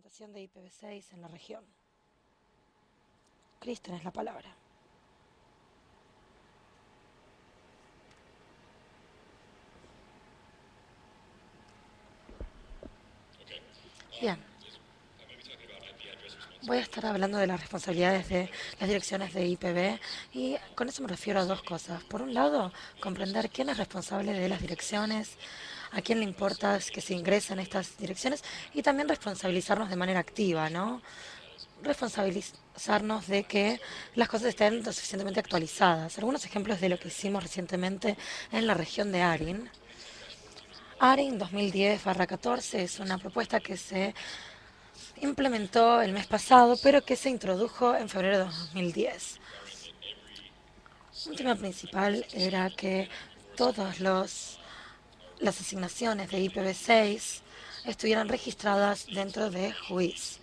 implementación de IPv6 en la región. Cris, tenés la palabra. Bien. Voy a estar hablando de las responsabilidades de las direcciones de IPv y con eso me refiero a dos cosas. Por un lado, comprender quién es responsable de las direcciones, a quién le importa que se ingresen estas direcciones y también responsabilizarnos de manera activa, ¿no? Responsabilizarnos de que las cosas estén lo suficientemente actualizadas. Algunos ejemplos de lo que hicimos recientemente en la región de Arin. Arin 2010/14 es una propuesta que se implementó el mes pasado, pero que se introdujo en febrero de 2010. Un tema principal era que todas las asignaciones de IPv6 estuvieran registradas dentro de JUIS.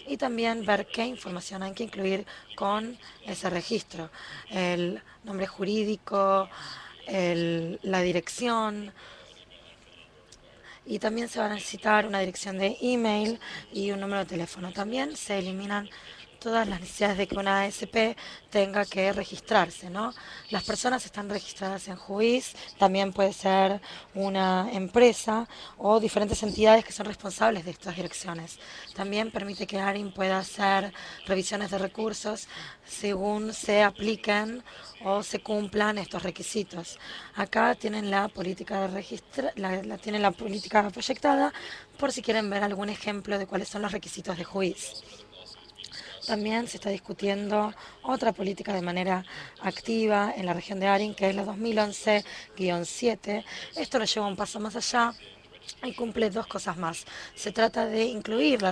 Y también ver qué información hay que incluir con ese registro. El nombre jurídico, la dirección. Y también se va a necesitar una dirección de email y un número de teléfono. También se eliminan todas las necesidades de que una ASP tenga que registrarse, ¿no? Las personas están registradas en JUIS, también puede ser una empresa o diferentes entidades que son responsables de estas direcciones. También permite que Arin pueda hacer revisiones de recursos según se apliquen o se cumplan estos requisitos. Acá tienen la política tienen la política proyectada por si quieren ver algún ejemplo de cuáles son los requisitos de JUIS. También se está discutiendo otra política de manera activa en la región de Arin, que es la 2011-7. Esto lo lleva un paso más allá y cumple dos cosas más. Se trata de incluir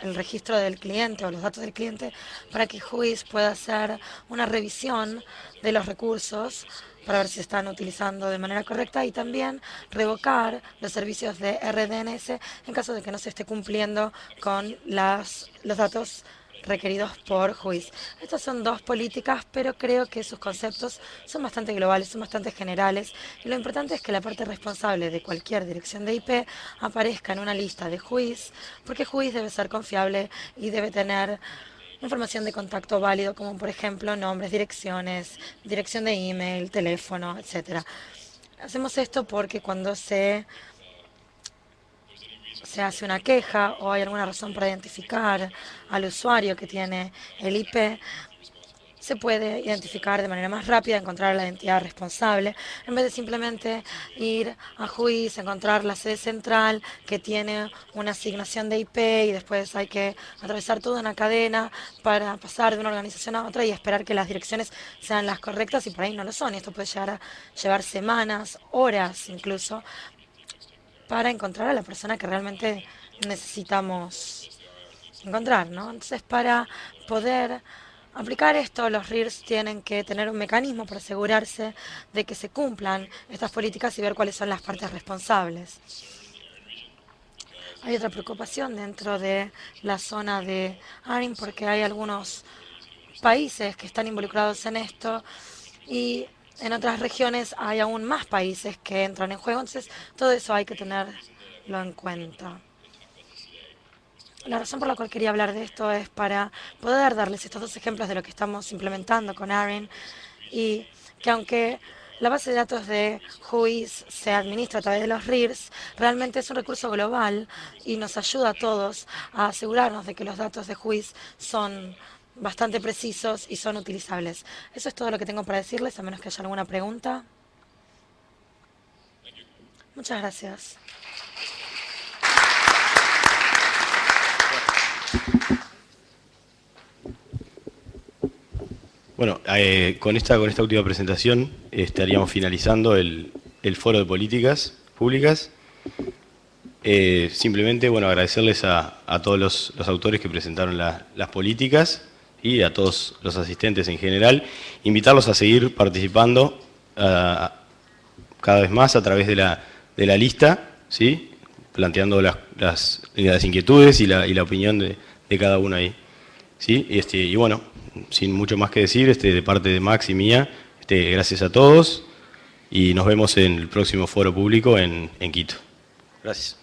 el registro del cliente o los datos del cliente para que JUIS pueda hacer una revisión de los recursos para ver si se están utilizando de manera correcta y también revocar los servicios de RDNS en caso de que no se esté cumpliendo con los datos requeridos por JUIS. Estas son dos políticas, pero creo que sus conceptos son bastante globales, son bastante generales, y lo importante es que la parte responsable de cualquier dirección de IP aparezca en una lista de JUIS, porque JUIS debe ser confiable y debe tener información de contacto válido, como por ejemplo nombres, direcciones, dirección de email, teléfono, etcétera. Hacemos esto porque cuando se hace una queja o hay alguna razón para identificar al usuario que tiene el IP, se puede identificar de manera más rápida, encontrar a la entidad responsable, en vez de simplemente ir a JUIS, encontrar la sede central que tiene una asignación de IP y después hay que atravesar toda una cadena para pasar de una organización a otra y esperar que las direcciones sean las correctas y por ahí no lo son. Y esto puede llegar a llevar semanas, horas incluso, para encontrar a la persona que realmente necesitamos encontrar, ¿no? Entonces, para poder aplicar esto, los RIRs tienen que tener un mecanismo para asegurarse de que se cumplan estas políticas y ver cuáles son las partes responsables. Hay otra preocupación dentro de la zona de Arin porque hay algunos países que están involucrados en esto y en otras regiones hay aún más países que entran en juego, entonces todo eso hay que tenerlo en cuenta. La razón por la cual quería hablar de esto es para poder darles estos dos ejemplos de lo que estamos implementando con Arin y que aunque la base de datos de JUIS se administra a través de los RIRs, realmente es un recurso global y nos ayuda a todos a asegurarnos de que los datos de JUIS son bastante precisos y son utilizables. Eso es todo lo que tengo para decirles, a menos que haya alguna pregunta. Muchas gracias. Bueno, con esta última presentación estaríamos finalizando el foro de políticas públicas. Simplemente, bueno, agradecerles a todos los autores que presentaron las políticas y a todos los asistentes en general. Invitarlos a seguir participando cada vez más a través de la lista, ¿sí? Planteando las inquietudes y la opinión de cada uno ahí, ¿sí? Y bueno, sin mucho más que decir, de parte de Max y mía, gracias a todos y nos vemos en el próximo foro público en Quito. Gracias.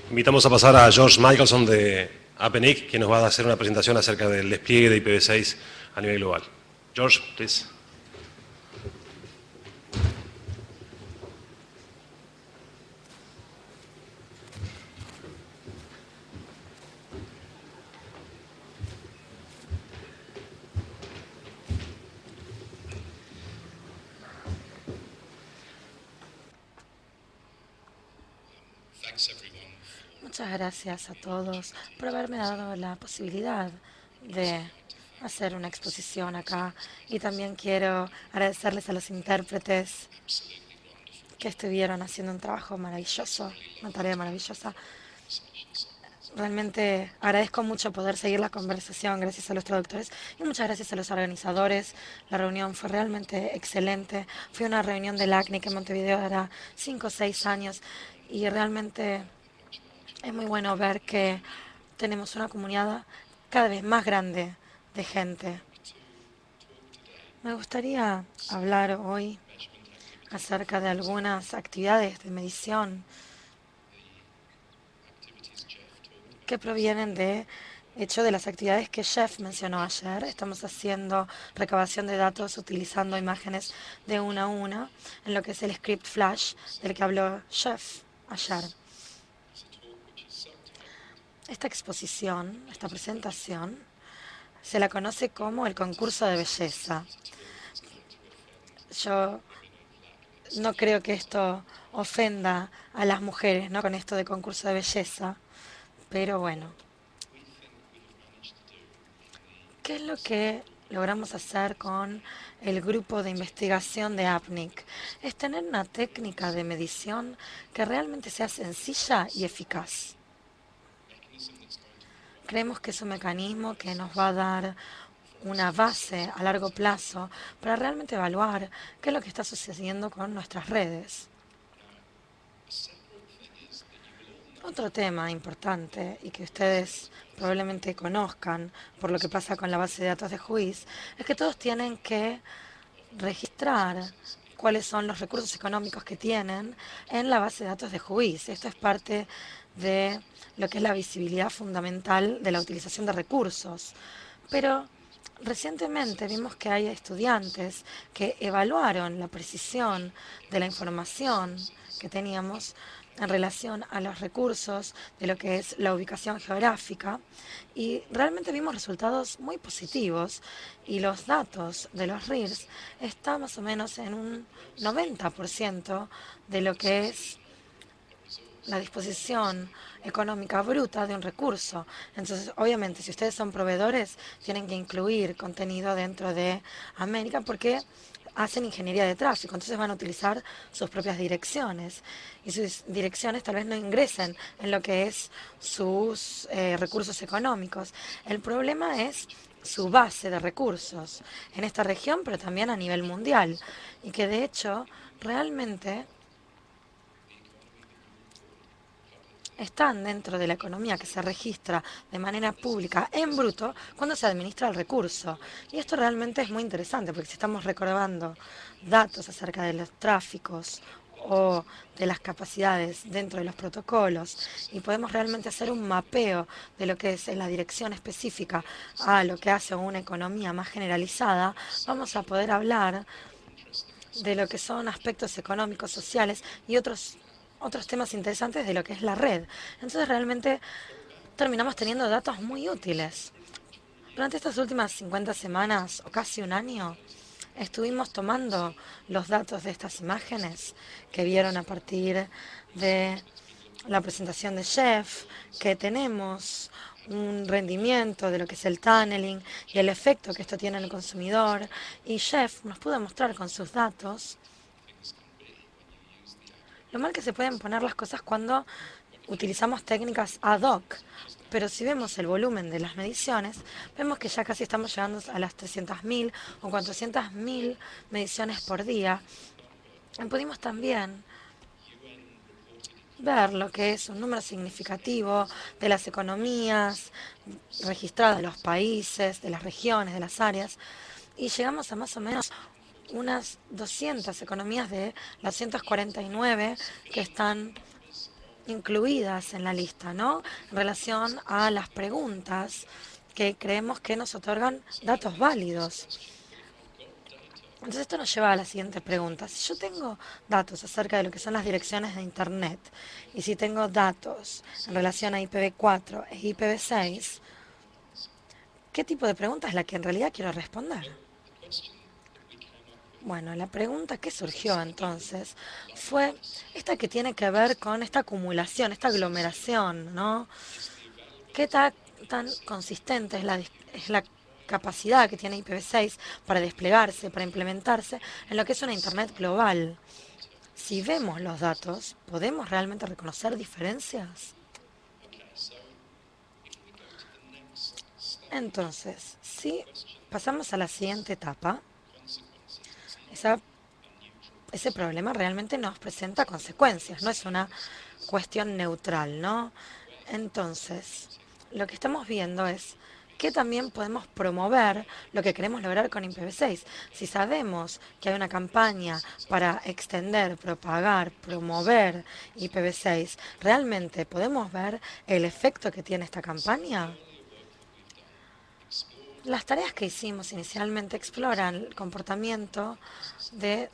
Invitamos a pasar a George Michelson de AppNIC, que nos va a hacer una presentación acerca del despliegue de IPv6 a nivel global. George, please. Muchas gracias a todos por haberme dado la posibilidad de hacer una exposición acá. Y también quiero agradecerles a los intérpretes que estuvieron haciendo un trabajo maravilloso, una tarea maravillosa. Realmente agradezco mucho poder seguir la conversación gracias a los traductores y muchas gracias a los organizadores. La reunión fue realmente excelente. Fue una reunión del ACNIC en Montevideo hará 5 o 6 años y realmente es muy bueno ver que tenemos una comunidad cada vez más grande de gente. Me gustaría hablar hoy acerca de algunas actividades de medición que provienen de hecho de las actividades que Jeff mencionó ayer. Estamos haciendo recabación de datos utilizando imágenes de una a una en lo que es el script Flash del que habló Jeff ayer. Esta exposición, esta presentación, se la conoce como el concurso de belleza. Yo no creo que esto ofenda a las mujeres, ¿no? Con esto de concurso de belleza, pero bueno. ¿Qué es lo que logramos hacer con el grupo de investigación de AppNIC? Es tener una técnica de medición que realmente sea sencilla y eficaz. Creemos que es un mecanismo que nos va a dar una base a largo plazo para realmente evaluar qué es lo que está sucediendo con nuestras redes. Otro tema importante y que ustedes probablemente conozcan por lo que pasa con la base de datos de Whois es que todos tienen que registrar cuáles son los recursos económicos que tienen en la base de datos de Whois. Esto es parte de lo que es la visibilidad fundamental de la utilización de recursos. Pero recientemente vimos que hay estudiantes que evaluaron la precisión de la información que teníamos en relación a los recursos de lo que es la ubicación geográfica y realmente vimos resultados muy positivos y los datos de los RIRs están más o menos en un 90% de lo que es la disposición económica bruta de un recurso. Entonces, obviamente, si ustedes son proveedores, tienen que incluir contenido dentro de América porque hacen ingeniería de tráfico, entonces van a utilizar sus propias direcciones y sus direcciones tal vez no ingresen en lo que es sus recursos económicos. El problema es su base de recursos en esta región, pero también a nivel mundial y que de hecho realmente están dentro de la economía que se registra de manera pública en bruto cuando se administra el recurso. Y esto realmente es muy interesante porque si estamos recabando datos acerca de los tráficos o de las capacidades dentro de los protocolos y podemos realmente hacer un mapeo de lo que es la dirección específica a lo que hace una economía más generalizada, vamos a poder hablar de lo que son aspectos económicos, sociales y otros temas interesantes de lo que es la red. Entonces realmente terminamos teniendo datos muy útiles. Durante estas últimas 50 semanas o casi un año, estuvimos tomando los datos de estas imágenes que vieron a partir de la presentación de Jeff, que tenemos un rendimiento de lo que es el tunneling y el efecto que esto tiene en el consumidor. Y Jeff nos pudo mostrar con sus datos lo mal que se pueden poner las cosas cuando utilizamos técnicas ad hoc. Pero si vemos el volumen de las mediciones, vemos que ya casi estamos llegando a las 300.000 o 400.000 mediciones por día. Y pudimos también ver lo que es un número significativo de las economías registradas de los países, de las regiones, de las áreas, y llegamos a más o menos unas 200 economías de las 149 que están incluidas en la lista, ¿no? En relación a las preguntas que creemos que nos otorgan datos válidos. Entonces esto nos lleva a la siguiente pregunta. Si yo tengo datos acerca de lo que son las direcciones de Internet y si tengo datos en relación a IPv4 e IPv6, ¿qué tipo de pregunta es la que en realidad quiero responder? Bueno, la pregunta que surgió entonces fue esta que tiene que ver con esta acumulación, esta aglomeración, ¿no? ¿Qué tan consistente es la capacidad que tiene IPv6 para desplegarse, para implementarse en lo que es una Internet global? Si vemos los datos, ¿podemos realmente reconocer diferencias? Entonces, si pasamos a la siguiente etapa, esa ese problema realmente nos presenta consecuencias, no es una cuestión neutral, ¿no? Entonces, lo que estamos viendo es que también podemos promover lo que queremos lograr con IPv6. Si sabemos que hay una campaña para extender, propagar, promover IPv6, ¿realmente podemos ver el efecto que tiene esta campaña? Las tareas que hicimos inicialmente exploran el comportamiento de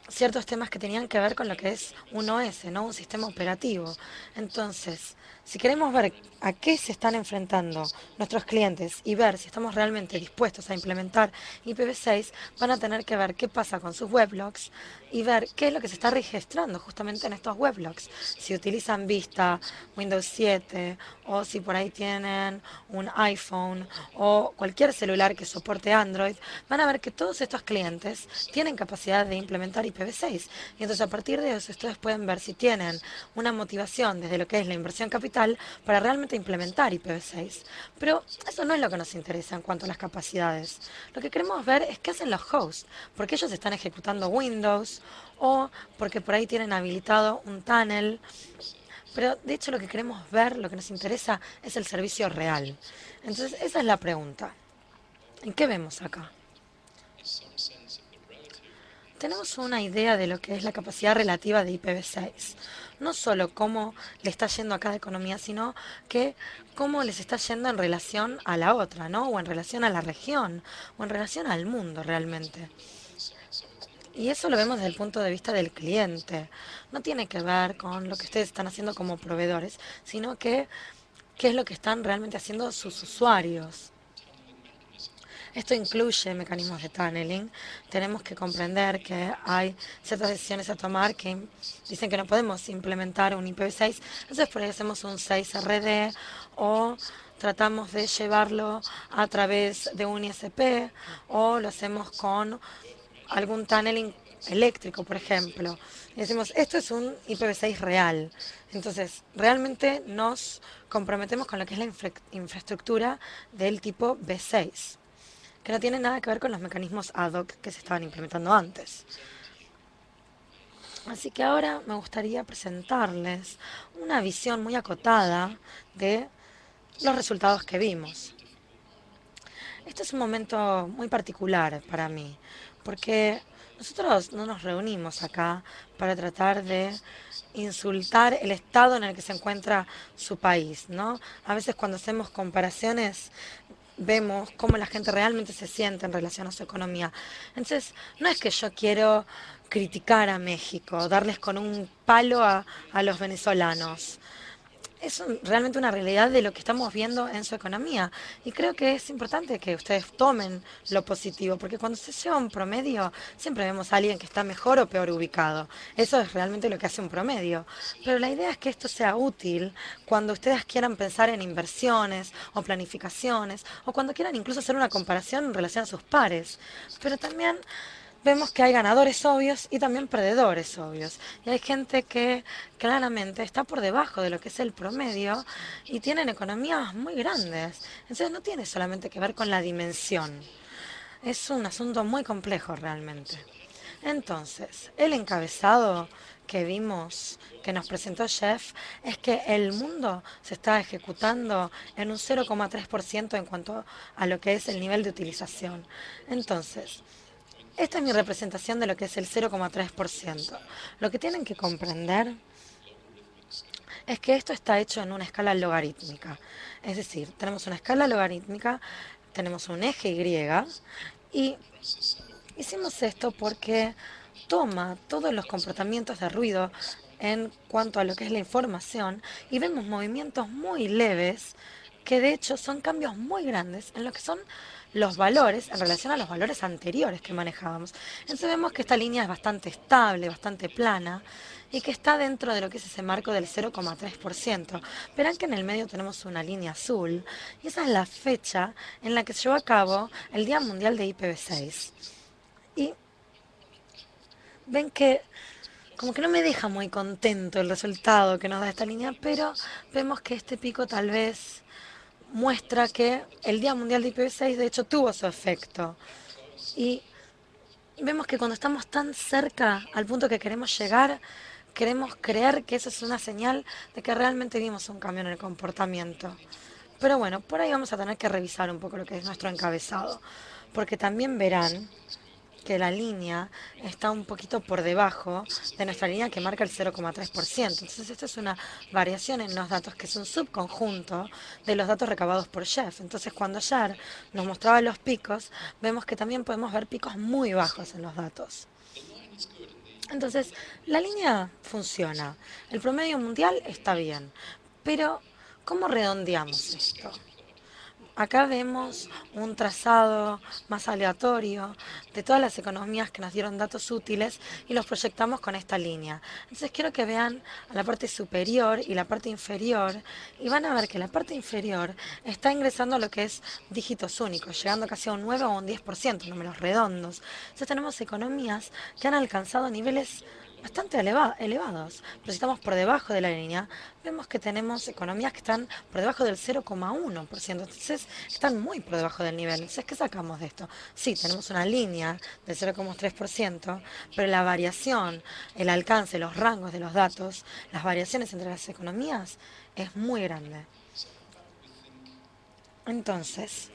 ciertos temas que tenían que ver con lo que es un OS, ¿no? Un sistema operativo. Entonces, si queremos ver a qué se están enfrentando nuestros clientes y ver si estamos realmente dispuestos a implementar IPv6, van a tener que ver qué pasa con sus weblogs y ver qué es lo que se está registrando justamente en estos weblogs. Si utilizan Vista, Windows 7 o si por ahí tienen un iPhone o cualquier celular que soporte Android, van a ver que todos estos clientes tienen capacidad de implementar IPv6. Y entonces a partir de eso ustedes pueden ver si tienen una motivación desde lo que es la inversión capital para realmente implementar IPv6. Pero eso no es lo que nos interesa en cuanto a las capacidades. Lo que queremos ver es qué hacen los hosts, porque ellos están ejecutando Windows o porque por ahí tienen habilitado un tunnel. Pero de hecho lo que queremos ver, lo que nos interesa es el servicio real. Entonces esa es la pregunta. ¿En qué vemos acá? Tenemos una idea de lo que es la capacidad relativa de IPv6. No solo cómo le está yendo a cada economía, sino que cómo les está yendo en relación a la otra, ¿no? O en relación a la región, o en relación al mundo realmente. Y eso lo vemos desde el punto de vista del cliente. No tiene que ver con lo que ustedes están haciendo como proveedores, sino que qué es lo que están realmente haciendo sus usuarios. Esto incluye mecanismos de tunneling. Tenemos que comprender que hay ciertas decisiones a tomar que dicen que no podemos implementar un IPv6. Entonces por ahí hacemos un 6RD o tratamos de llevarlo a través de un ISP o lo hacemos con algún tunneling eléctrico, por ejemplo. Y decimos, esto es un IPv6 real. Entonces, realmente nos comprometemos con lo que es la infraestructura del tipo V6, que no tiene nada que ver con los mecanismos ad hoc que se estaban implementando antes. Así que ahora me gustaría presentarles una visión muy acotada de los resultados que vimos. Este es un momento muy particular para mí, porque nosotros no nos reunimos acá para tratar de insultar el estado en el que se encuentra su país, ¿no? A veces cuando hacemos comparaciones vemos cómo la gente realmente se siente en relación a su economía. Entonces, no es que yo quiero criticar a México, darles con un palo a los venezolanos. Es realmente una realidad de lo que estamos viendo en su economía. Y creo que es importante que ustedes tomen lo positivo, porque cuando se lleva un promedio, siempre vemos a alguien que está mejor o peor ubicado. Eso es realmente lo que hace un promedio. Pero la idea es que esto sea útil cuando ustedes quieran pensar en inversiones o planificaciones, o cuando quieran incluso hacer una comparación en relación a sus pares. Pero también vemos que hay ganadores obvios y también perdedores obvios. Y hay gente que claramente está por debajo de lo que es el promedio y tienen economías muy grandes. Entonces no tiene solamente que ver con la dimensión. Es un asunto muy complejo realmente. Entonces, el encabezado que vimos, que nos presentó Jeff, es que el mundo se está ejecutando en un 0,3% en cuanto a lo que es el nivel de utilización. Entonces, esta es mi representación de lo que es el 0,3%. Lo que tienen que comprender es que esto está hecho en una escala logarítmica. Es decir, tenemos una escala logarítmica, tenemos un eje Y y hicimos esto porque toma todos los comportamientos de ruido en cuanto a lo que es la información y vemos movimientos muy leves que de hecho son cambios muy grandes en lo que son los valores en relación a los valores anteriores que manejábamos. Entonces vemos que esta línea es bastante estable, bastante plana y que está dentro de lo que es ese marco del 0,3%. Verán que en el medio tenemos una línea azul y esa es la fecha en la que se llevó a cabo el Día Mundial de IPv6. Y ven que como que no me deja muy contento el resultado que nos da esta línea, pero vemos que este pico tal vez muestra que el Día Mundial de IPv6 de hecho tuvo su efecto. Y vemos que cuando estamos tan cerca al punto que queremos llegar, queremos creer que eso es una señal de que realmente vimos un cambio en el comportamiento. Pero bueno, por ahí vamos a tener que revisar un poco lo que es nuestro encabezado, porque también verán que la línea está un poquito por debajo de nuestra línea que marca el 0,3%. Entonces, esto es una variación en los datos que es un subconjunto de los datos recabados por Jeff. Entonces, cuando ayer nos mostraba los picos, vemos que también podemos ver picos muy bajos en los datos. Entonces, la línea funciona. El promedio mundial está bien. Pero, ¿cómo redondeamos esto? Acá vemos un trazado más aleatorio de todas las economías que nos dieron datos útiles y los proyectamos con esta línea. Entonces quiero que vean a la parte superior y la parte inferior y van a ver que la parte inferior está ingresando a lo que es dígitos únicos, llegando casi a un 9 o un 10%, números redondos. Entonces tenemos economías que han alcanzado niveles bastante elevados, pero si estamos por debajo de la línea, vemos que tenemos economías que están por debajo del 0,1%, entonces están muy por debajo del nivel. Entonces, ¿qué sacamos de esto? Sí, tenemos una línea del 0,3%, pero la variación, el alcance, los rangos de los datos, las variaciones entre las economías es muy grande. Entonces,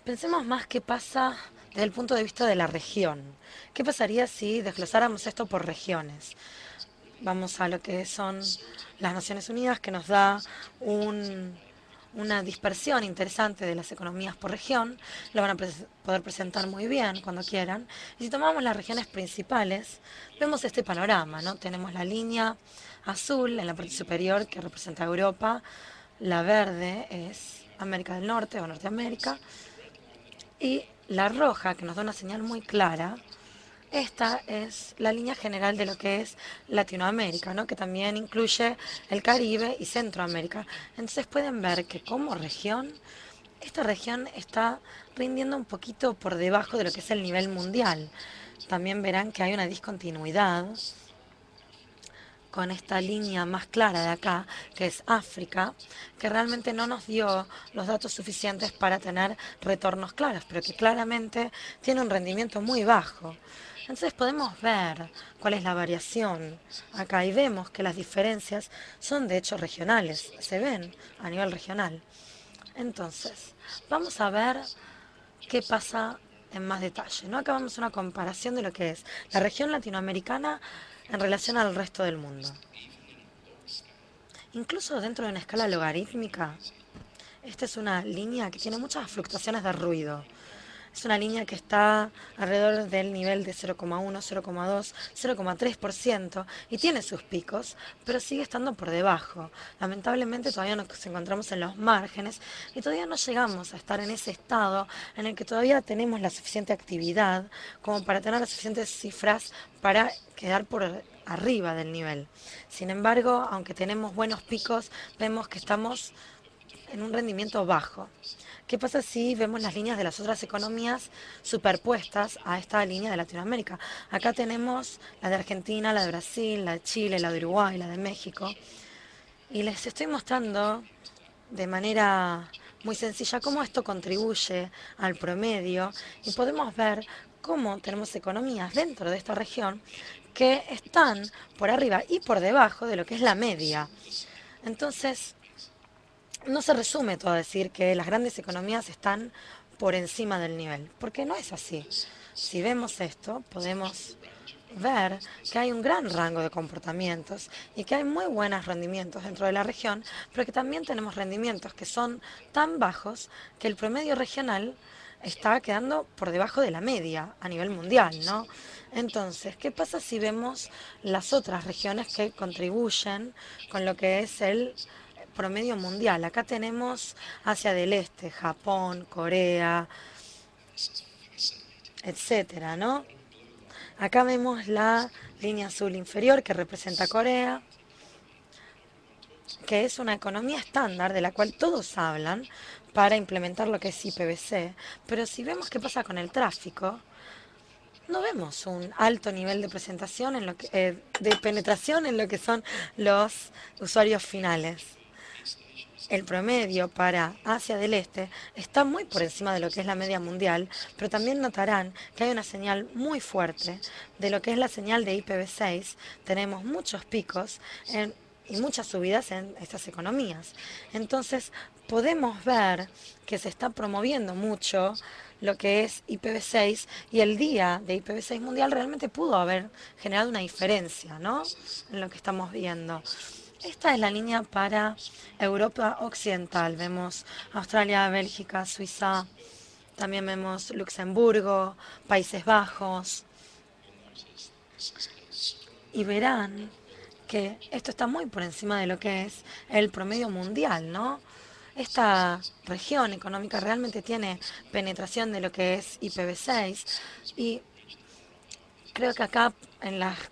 pensemos más qué pasa desde el punto de vista de la región. ¿Qué pasaría si desglosáramos esto por regiones? Vamos a lo que son las Naciones Unidas, que nos da una dispersión interesante de las economías por región. Lo van a poder presentar muy bien cuando quieran. Y si tomamos las regiones principales, vemos este panorama, ¿no? Tenemos la línea azul en la parte superior que representa Europa, la verde es América del Norte o Norteamérica, y la roja, que nos da una señal muy clara, esta es la línea general de lo que es Latinoamérica, ¿no? Que también incluye el Caribe y Centroamérica. Entonces pueden ver que como región, esta región está rindiendo un poquito por debajo de lo que es el nivel mundial. También verán que hay una discontinuidad con esta línea más clara de acá, que es África, que realmente no nos dio los datos suficientes para tener retornos claros, pero que claramente tiene un rendimiento muy bajo. Entonces podemos ver cuál es la variación acá y vemos que las diferencias son de hecho regionales, se ven a nivel regional. Entonces, vamos a ver qué pasa en más detalle, ¿no? Acá vamos a una comparación de lo que es la región latinoamericana en relación al resto del mundo. Incluso dentro de una escala logarítmica, esta es una línea que tiene muchas fluctuaciones de ruido. Es una línea que está alrededor del nivel de 0,1, 0,2, 0,3% y tiene sus picos, pero sigue estando por debajo. Lamentablemente todavía nos encontramos en los márgenes y todavía no llegamos a estar en ese estado en el que todavía tenemos la suficiente actividad como para tener las suficientes cifras para quedar por arriba del nivel. Sin embargo, aunque tenemos buenos picos, vemos que estamos en un rendimiento bajo. ¿Qué pasa si vemos las líneas de las otras economías superpuestas a esta línea de Latinoamérica? Acá tenemos la de Argentina, la de Brasil, la de Chile, la de Uruguay, la de México. Y les estoy mostrando de manera muy sencilla cómo esto contribuye al promedio y podemos ver cómo tenemos economías dentro de esta región que están por arriba y por debajo de lo que es la media. Entonces, no se resume todo a decir que las grandes economías están por encima del nivel, porque no es así. Si vemos esto, podemos ver que hay un gran rango de comportamientos y que hay muy buenos rendimientos dentro de la región, pero que también tenemos rendimientos que son tan bajos que el promedio regional está quedando por debajo de la media a nivel mundial, ¿no? Entonces, ¿qué pasa si vemos las otras regiones que contribuyen con lo que es el promedio mundial? Acá tenemos Asia del Este, Japón, Corea, etcétera, ¿no? Acá vemos la línea azul inferior que representa Corea, que es una economía estándar de la cual todos hablan para implementar lo que es IPv6. Pero si vemos qué pasa con el tráfico, no vemos un alto nivel de presentación en lo que, de penetración en lo que son los usuarios finales. El promedio para Asia del Este está muy por encima de lo que es la media mundial, pero también notarán que hay una señal muy fuerte de lo que es la señal de IPv6. Tenemos muchos picos y muchas subidas en estas economías. Entonces, podemos ver que se está promoviendo mucho lo que es IPv6 y el día de IPv6 mundial realmente pudo haber generado una diferencia, ¿no? En lo que estamos viendo. Esta es la línea para Europa Occidental. Vemos Australia, Bélgica, Suiza, también vemos Luxemburgo, Países Bajos. Y verán que esto está muy por encima de lo que es el promedio mundial, ¿no? Esta región económica realmente tiene penetración de lo que es IPv6 y creo que acá,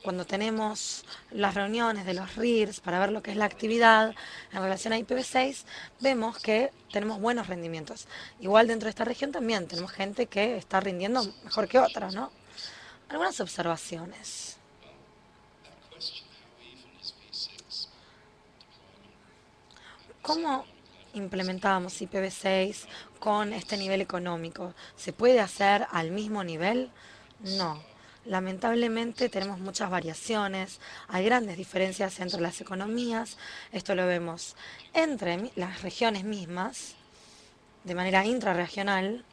cuando tenemos las reuniones de los RIRs para ver lo que es la actividad en relación a IPv6, vemos que tenemos buenos rendimientos. Igual dentro de esta región también tenemos gente que está rindiendo mejor que otra, ¿no? Algunas observaciones. ¿Cómo implementábamos IPv6 con este nivel económico? ¿Se puede hacer al mismo nivel? No. Lamentablemente tenemos muchas variaciones, hay grandes diferencias entre las economías, esto lo vemos entre las regiones mismas, de manera intrarregional,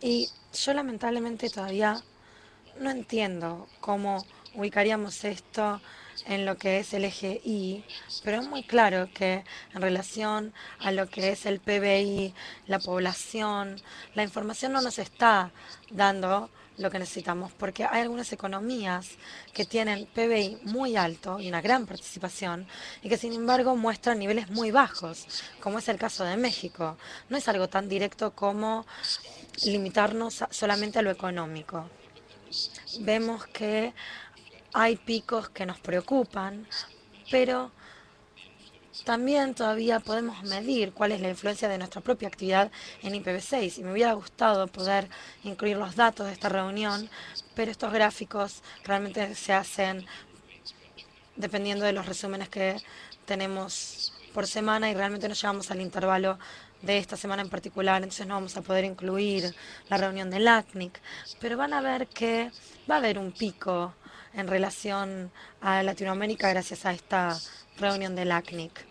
y yo lamentablemente todavía no entiendo cómo ubicaríamos esto en lo que es el eje Y, pero es muy claro que en relación a lo que es el PBI, la población, la información no nos está dando lo que necesitamos, porque hay algunas economías que tienen PBI muy alto y una gran participación y que sin embargo muestran niveles muy bajos, como es el caso de México. No es algo tan directo como limitarnos solamente a lo económico. Vemos que hay picos que nos preocupan, pero también todavía podemos medir cuál es la influencia de nuestra propia actividad en IPv6. Y me hubiera gustado poder incluir los datos de esta reunión, pero estos gráficos realmente se hacen dependiendo de los resúmenes que tenemos por semana y realmente no llegamos al intervalo de esta semana en particular, entonces no vamos a poder incluir la reunión del ACNIC, pero van a ver que va a haber un pico en relación a Latinoamérica gracias a esta reunión del ACNIC.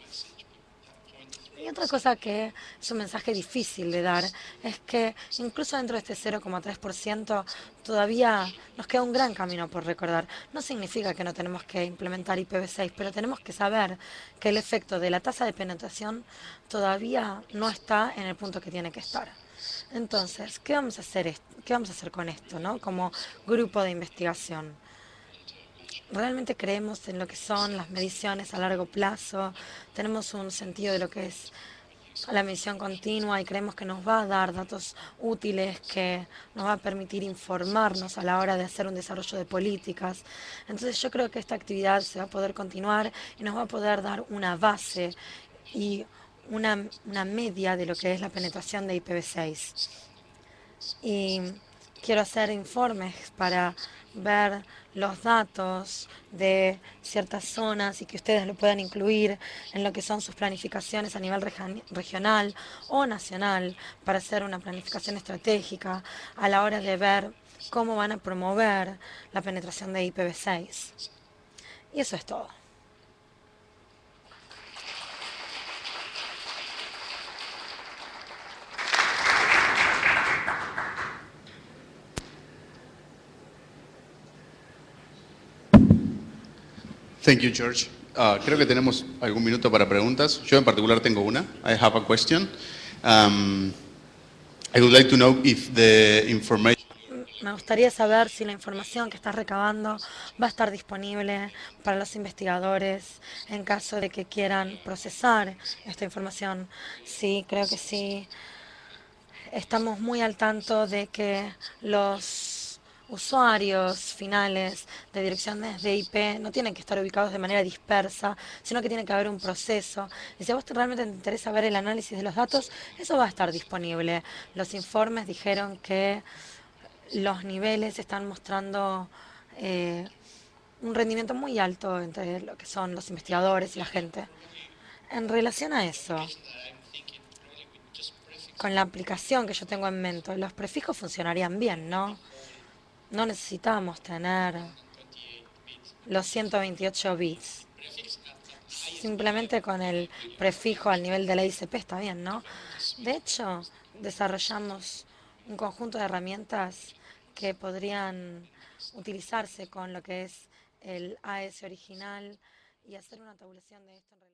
Y otra cosa que es un mensaje difícil de dar es que incluso dentro de este 0,3% todavía nos queda un gran camino por recordar. No significa que no tenemos que implementar IPv6, pero tenemos que saber que el efecto de la tasa de penetración todavía no está en el punto que tiene que estar. Entonces, ¿qué vamos a hacer, qué vamos a hacer con esto, ¿no? Como grupo de investigación? Realmente creemos en lo que son las mediciones a largo plazo, tenemos un sentido de lo que es la medición continua y creemos que nos va a dar datos útiles, que nos va a permitir informarnos a la hora de hacer un desarrollo de políticas. Entonces yo creo que esta actividad se va a poder continuar y nos va a poder dar una base y una media de lo que es la penetración de IPv6. Y quiero hacer informes para ver los datos de ciertas zonas y que ustedes lo puedan incluir en lo que son sus planificaciones a nivel regional o nacional para hacer una planificación estratégica a la hora de ver cómo van a promover la penetración de IPv6. Y eso es todo. Thank you, George. Creo que tenemos algún minuto para preguntas. Yo en particular tengo una. I have a question. I would like to know if the information... Me gustaría saber si la información que estás recabando va a estar disponible para los investigadores en caso de que quieran procesar esta información. Sí, creo que sí. Estamos muy al tanto de que los usuarios finales de direcciones de IP no tienen que estar ubicados de manera dispersa, sino que tiene que haber un proceso. Y si a vos realmente te interesa ver el análisis de los datos, eso va a estar disponible. Los informes dijeron que los niveles están mostrando un rendimiento muy alto entre lo que son los investigadores y la gente. En relación a eso, con la aplicación que yo tengo en mente, los prefijos funcionarían bien, ¿no? No necesitamos tener los 128 bits. Simplemente con el prefijo al nivel de la ICP está bien, ¿no? De hecho, desarrollamos un conjunto de herramientas que podrían utilizarse con lo que es el AES original y hacer una tabulación de esto en relación